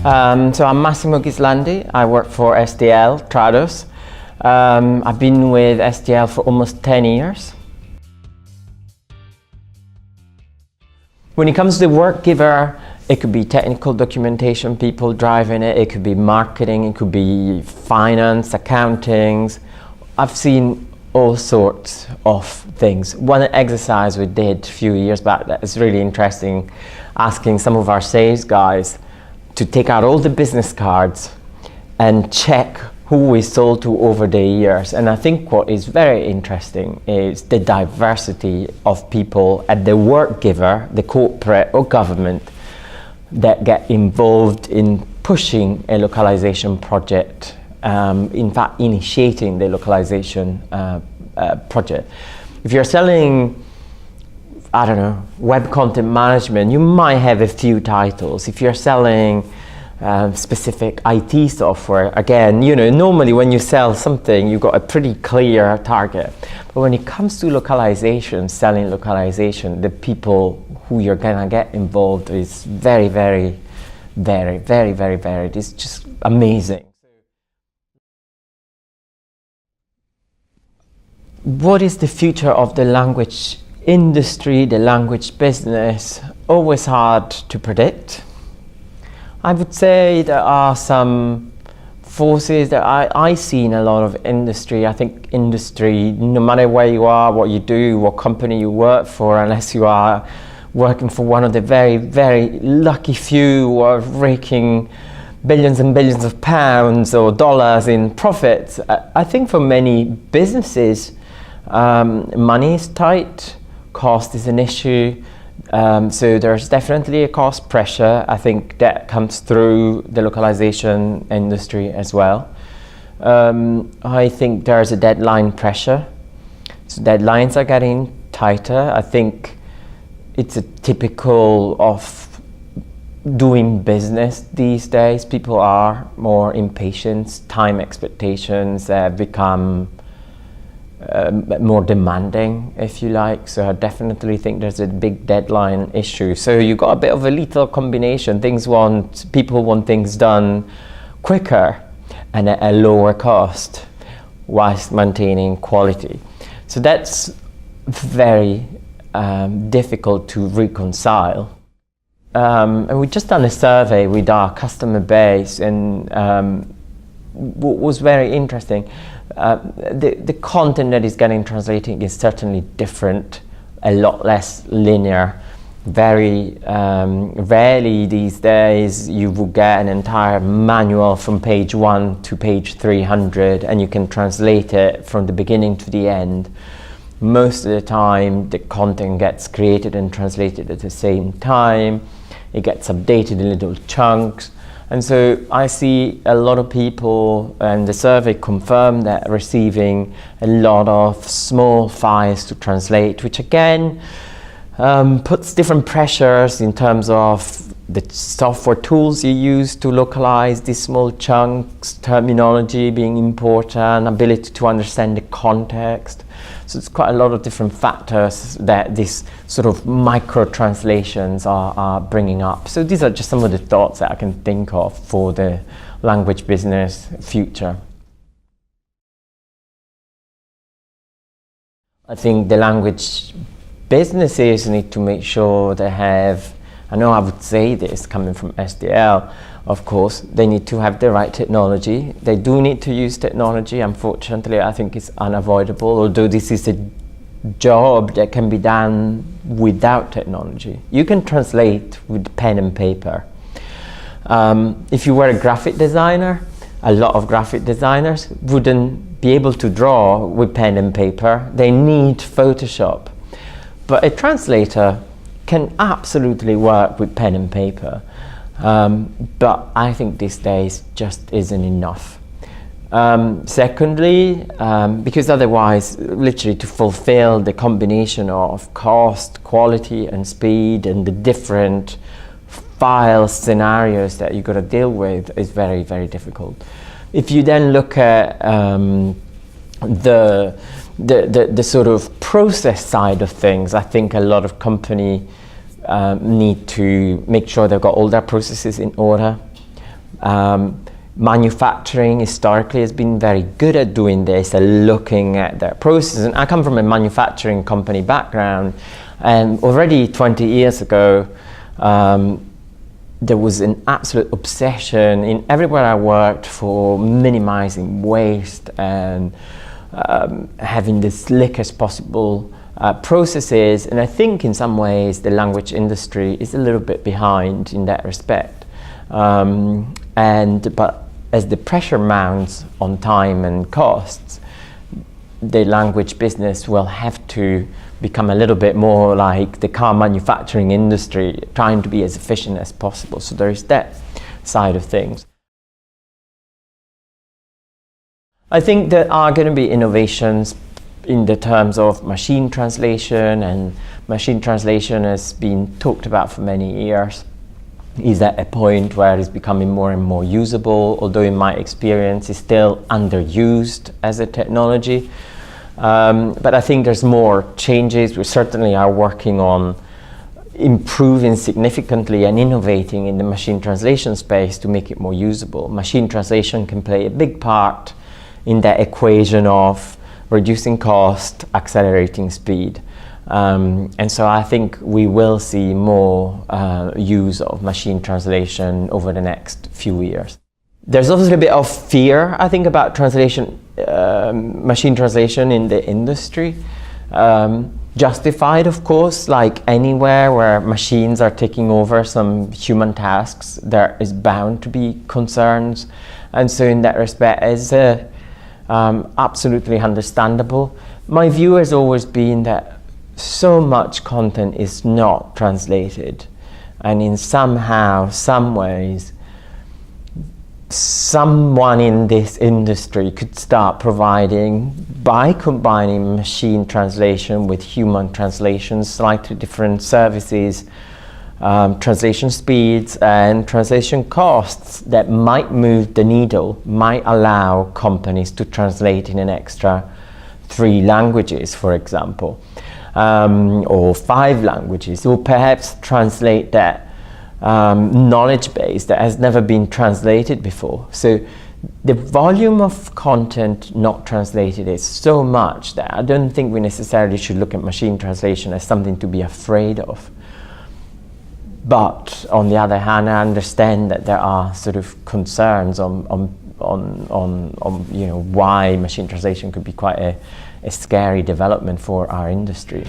So I'm Massimo Ghislandi. I work for SDL Trados. I've been with SDL for almost 10 years. When it comes to the work giver, it could be technical documentation people driving it, it could be marketing, it could be finance, accounting. I've seen all sorts of things. One exercise we did a few years back that is really interesting, asking some of our sales guys to take out all the business cards and check who we sold to over the years. And I think what is very interesting is the diversity of people at the work giver, the corporate or government, that get involved in pushing a localization project, in fact initiating the localization project. If you're selling, I don't know, web content management, you might have a few titles. If you're selling specific IT software, again, you know, normally when you sell something, you've got a pretty clear target. But when it comes to localization, selling localization, the people who you're gonna get involved is very, very, very, very, very varied. It's just amazing. What is the future of the language industry, the language business? Always hard to predict. I would say there are some forces that I see in a lot of industry. I think industry, no matter where you are, what you do, what company you work for, unless you are working for one of the very, very lucky few who are raking billions and billions of pounds or dollars in profits, I think for many businesses, money is tight, cost is an issue. So there's definitely a cost pressure. I think that comes through the localization industry as well. I think there's a deadline pressure. So deadlines are getting tighter. I think it's a typical of doing business these days. People are more impatient. Time expectations have become more demanding, if you like. So I definitely think there's a big deadline issue. So you got a bit of a lethal combination. People want things done quicker and at a lower cost whilst maintaining quality. So that's very difficult to reconcile. And we just done a survey with our customer base, and what was very interesting, the content that is getting translated is certainly different, a lot less linear. Very rarely these days you will get an entire manual from page 1 to page 300 and you can translate it from the beginning to the end. Most of the time the content gets created and translated at the same time. It gets updated in little chunks. And so I see a lot of people, and the survey confirmed that, receiving a lot of small files to translate, which again puts different pressures in terms of the software tools you use to localize these small chunks, terminology being important, ability to understand the context. So it's quite a lot of different factors that these sort of micro translations are bringing up. So these are just some of the thoughts that I can think of for the language business future. I think the language businesses need to make sure they have, I know I would say this coming from SDL, of course, they need to have the right technology. They do need to use technology. Unfortunately, I think it's unavoidable, although this is a job that can be done without technology. You can translate with pen and paper. If you were a graphic designer, a lot of graphic designers wouldn't be able to draw with pen and paper. They need Photoshop. But a translator can absolutely work with pen and paper. But I think these days just isn't enough. Secondly, because otherwise, literally to fulfill the combination of cost, quality and speed and the different file scenarios that you've got to deal with is very, very difficult. If you then look at the sort of process side of things, I think a lot of companies need to make sure they've got all their processes in order. Manufacturing historically has been very good at doing this, at looking at their processes. And I come from a manufacturing company background, and already 20 years ago, there was an absolute obsession in everywhere I worked for minimizing waste and having the slickest possible processes. And I think in some ways the language industry is a little bit behind in that respect. But as the pressure mounts on time and costs, the language business will have to become a little bit more like the car manufacturing industry, trying to be as efficient as possible. So there is that side of things. I think there are going to be innovations in the terms of machine translation, and machine translation has been talked about for many years. Is at a point where it's becoming more and more usable, although in my experience it's still underused as a technology. But I think there's more changes. We certainly are working on improving significantly and innovating in the machine translation space to make it more usable. Machine translation can play a big part in that equation of reducing cost, accelerating speed. And so I think we will see more use of machine translation over the next few years. There's also a bit of fear, I think, about translation, machine translation in the industry. Justified, of course, like anywhere where machines are taking over some human tasks, there is bound to be concerns. And so in that respect, it's absolutely understandable. My view has always been that so much content is not translated, and in somehow, some ways, someone in this industry could start providing, by combining machine translation with human translation, slightly different services, translation speeds and translation costs that might move the needle, might allow companies to translate in an extra 3 languages, for example. Or 5 languages, or perhaps translate that knowledge base that has never been translated before. So the volume of content not translated is so much that I don't think we necessarily should look at machine translation as something to be afraid of. But on the other hand, I understand that there are sort of concerns on why machine translation could be quite a scary development for our industry.